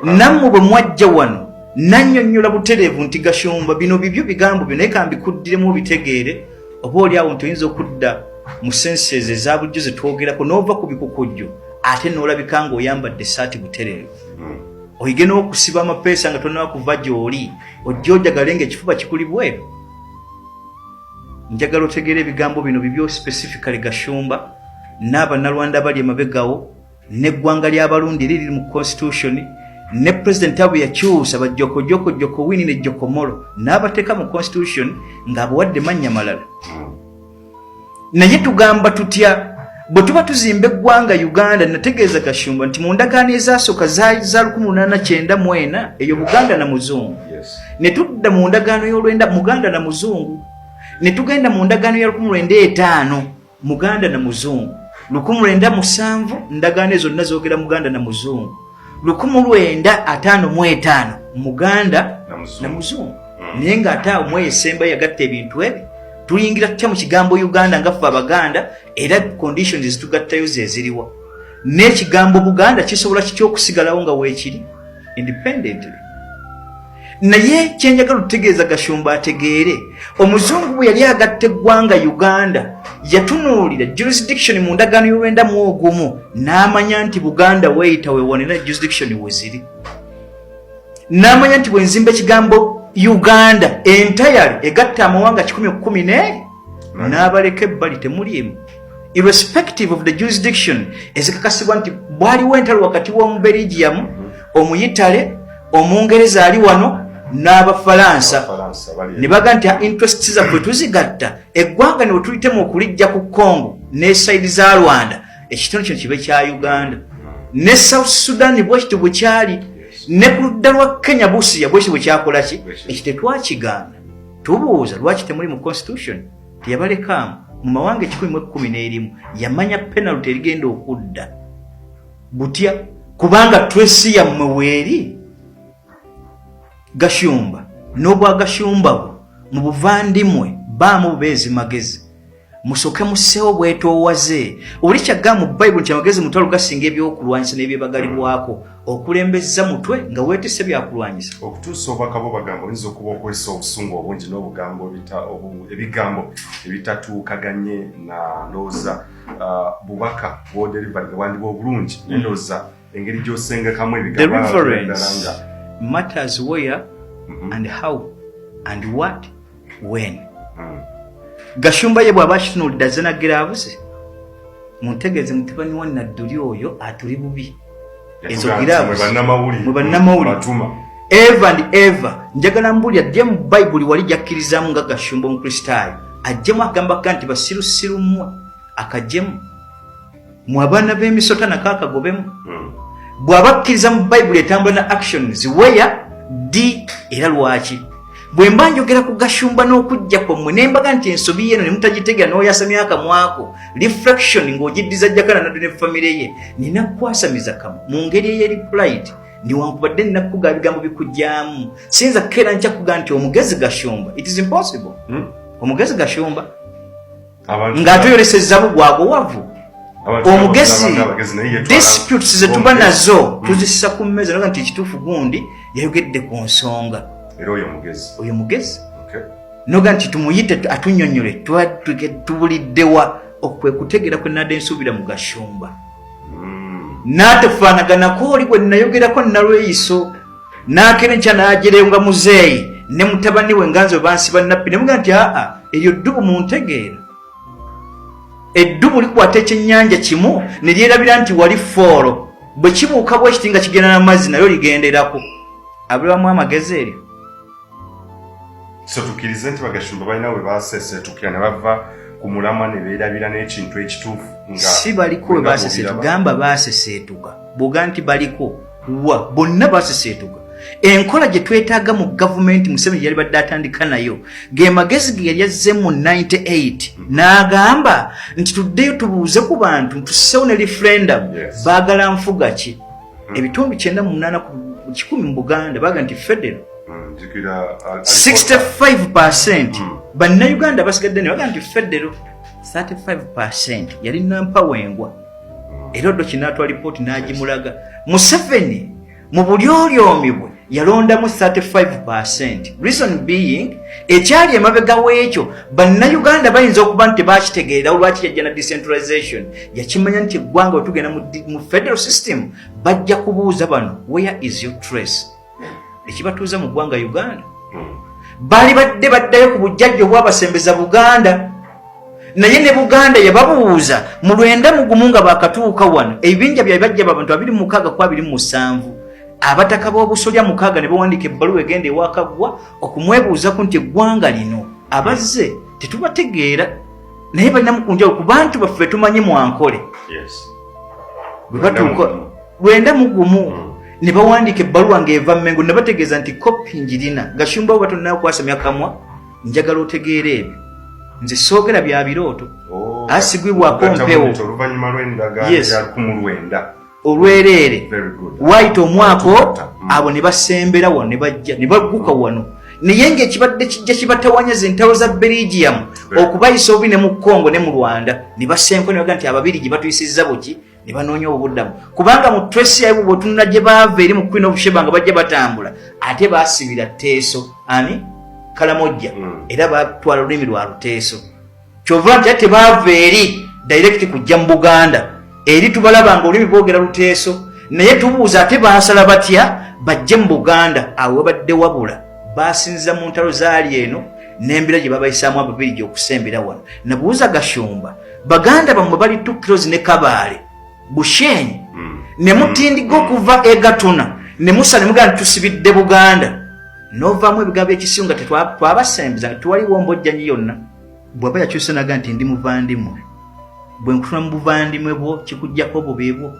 nammwe bwe mwajja wano nannyonnyola butereevu nti Gashumba bino bibyo bigambo byo naye kambikuddiremu obitegeere oba oli awo nti oyinza okudda mu senses eza bulijjo ze twogerako n'ova ku bikukujjo ate n'olabika ng'oyambadde essaati butereevu oyige n'okusiba amapeesa nga tonnaba kuva gy'oli ojja ojagale ng'ekifuba kikuli bweru. Njagala otegeera ebigambo bino bibyo specifically Gashumba n'Abannarwanda bali emabegawo n'eggwanga ly'Abarundi liri mu constitution ne president abu yakyusa bajjoko wini ne Jokomolo n'abateeka mu constitution ng'abawadde mannya malala. Naye tugamba tutya bwe tuba tuzimba eggwanga Uganda nategeeza Gashumba nti mu ndagaano ezasooka za 1894 eyo Buganda na Muzungu. Ne tudda mu ndagaano y'olwenda Muganda na Muzungu. Ne tugenda mu ndagaano ya 1905 Muganda na Muzungu. 1907 ndagaano zonna zoogera Muganda na Muzungu. 1955 Muganda na Muzungu. Naye ng'ate awo mwesemba yagatta ebintu ebyo tuyingira tutya mu kigambo Uganda nga ffe Abaganda era conditions zitugattayo ze ziriwa. N'ekigambo Buganda kisobola kitya okusigalawo nga weekiri independently. Naye kyenjagala okutegeeza Gashumba ategeere Omuzungu bwe yali agatta eggwanga Uganda yatunuulira jurisdiction mu ndagaano y'olwenda mu ogumu n'amanya nti Buganda weeyita weewonera jurisdiction we ziri. N'amanya nti bwe nzimba ekigambo Uganda entirely egatta amawanga 114 n'abaleka ebbali temuliimu irrespective of the jurisdiction ezikakasibwa nti bwaliwo entalo wakati w'Omubelgium, Omuyitale, Omungereza ali wano n'Abafalansa ne baga nti interests zaffe tuzigatta eggwanga ne wetulitemu okulijja ku Congo ne side za Rwanda ekitono kino kibe kya Uganda ne South Sudan bwekityo bwe kyali ne ku ludda lwa Kenya Busia bwekityo bwe kyakola ki ekite twakigaana tubuuza lwaki temuli mu constitution teyabalekaamu mu mawanga 111 yamanya penalty erigenda okudda butya kubanga twesi yammwe weeri. Gashumba n'obwa Gashumba bwo mu buvandimwe baamu bubeezi magezi musoke museewo bwetoowaze oli kyagga mu Bible nti amagezi mutwalo gasinga ebyokulwanyisa n'ebyebagalibwako okulembeza mutwe nga weetisse byakulwanyisa okutuusa obubaka bwo bagamba oyinza okuba okwesa obusungu obungi n'obugambo ebigambo ebitatuukaganye na ndowooza bubaka bw'oderivaringa wandiba obulungi nendowooza engeri gy'osengekamu ebigambo matters where and how and what when. Gashumba ye bw'aba akitunuulidde azze nagiraavuze muntegeeze mutabani wa Nadduli oyo atuli bubi ezo giraavuze mwe bannamawulire eva and eva njagala mbulya ddye mu Bayibuli wali jakkirizamu nga Gashumba omukristaayo ajjemu agamba nti basirusiru mmwe akajjemu mu abaana b'emisota nakaakagobemu bw'abakkiriza mu Bayibuli etambula na actions where d era lwaki bwe mba njogera ku Gashumba n'okujja kwammwe ne mbaga nti ensobi yeno ne mutagitegera n'oyasamya akamwako reflection ng'ogiddiza jjakana naddu ne famire ye nina kwasamiza kamu mu ngeri ey'eri pride niwankubadde ninakuga bigambo bikujjaamu siyinza kukeera nkya kuga nti omugezi Gashumba it is impossible omugezi Gashumba ng'atoyolesezza bugwago wavu omugezi disputes ze tuba nazo tuzisisa ku mmeeza naga nti ekituufu gundi yayogedde ku nsonga era oyo mugezi noga nti tumuyite atunnyonnyole tubuliddewa okwe kutegeera kwe nadde nsuubira mu Gashumba n'atefaanaganako oli gwe nayogerako nalweyiso n'akerenkya n'ajereyo nga muzeeyi ne mutabani we nganze bansiba nappi ne muga nti eryo ddubu muntegeera eddubu likwata ekyennyanja kimu ne lyerabira nti wali foolo bwe kibuuka bwekiti nga kigenda n'amazzi nayo ligenderako abulamu amagezi eryo. So tukkirize nti Bagashumba balina we baaseeseetukira ne bava ku mulamwa ne beerabira n'ekintu ekituufu nga si baliko we baaseeseetuka gamba baaseeseetuka bw'oga nti baliko wa bonna baaseeseetuka enkola gye twetaaga mu gavumenti Museveni yali badde atandika nayo ge magezi ge yali azze mu 98 n'agamba nti tuddeyo tubuuze ku bantu tuseewo ne referendum baagala nfuga ki ebitundu 98 ku 100 mu Buganda baaga nti federal 65% bannayuganda basigadde ne baga nti federal 35% yali nampawengwa era oddo kinaatwa lipooti n'agimulaga Museveni mu bulyolyomibwe yalondamu 35%. Reason being ekyali emabega w'ekyo bannayuganda bayinza okuba nti tebakitegeera olwaki yajja na decentralization. Yakimanya nti eggwanga bwe tugenda mu federal system bajja kubuuza bano where is your trace. Ekibatuuza mu ggwanga Uganda baali baddayo ku bujjajja obwabasembeza Buganda, naye ne Buganda yababuuza mu 9 nga bakatuuka wano ebibinja byabwe bajja abantu 26 ku 27 abataka b'obusolya 6 ne bawandiika ebbaluwa egenda ewakagwa okumwebuuza ku nti eggwanga lino abazze tetubategeera naye balina mukunjawo ku bantu baffe tumanyi mwankole. Bwe batuuka 9 ne bawandiika ebbaluwa ng'eva Mmengo ne bategeeza nti kopi njirina Gashumba bwe batonnayo kwasamya kamwa njagala otegeera ebyo nze soogera bya birooto asigwibwako mpewo olwereere waayita omwaka abo ne basembera wano ne bajja ne bagguka wano naye ng'ekibadde kijja kibatawanyeza entalo za Belgium okubayisa obubi ne mu Congo ne mu Rwanda ne basenko ne baga nti Ababirigi batuyisizza buki ne banoonya obuddamu kubanga mu trace yaabwe bw'otunula gye baava eri mu Queen of Sheba nga bajja batambula ate baasibira Teeso ani Kalamojja era batwala olulimi lwa Luteeso kyova nti ate baava eri direct kujja mu Buganda eri tubalaba nga olulimi boogera Luteeso naye tubuuza ate baasala batya bajje mu Buganda awo badde wabula basinza mu ntalo zaali eno n'embira gye babayisaamu Ababirigi okusembera wano. Nabuuza Gashumba Baganda bamwe bali 2 kilos ne Kabaale Bushenyi ne mutindiga okuva e Gatuna ne musa ne muganda tusibidde Buganda novaamu ebigambo ekisinga tetwabasembeza tuwaliwo mbojjanyi yonna bw'aba yakyusa naga nti ndi muvandimwe bwe nkutuna mu buvandimwe bwo kikujjako bubiibwo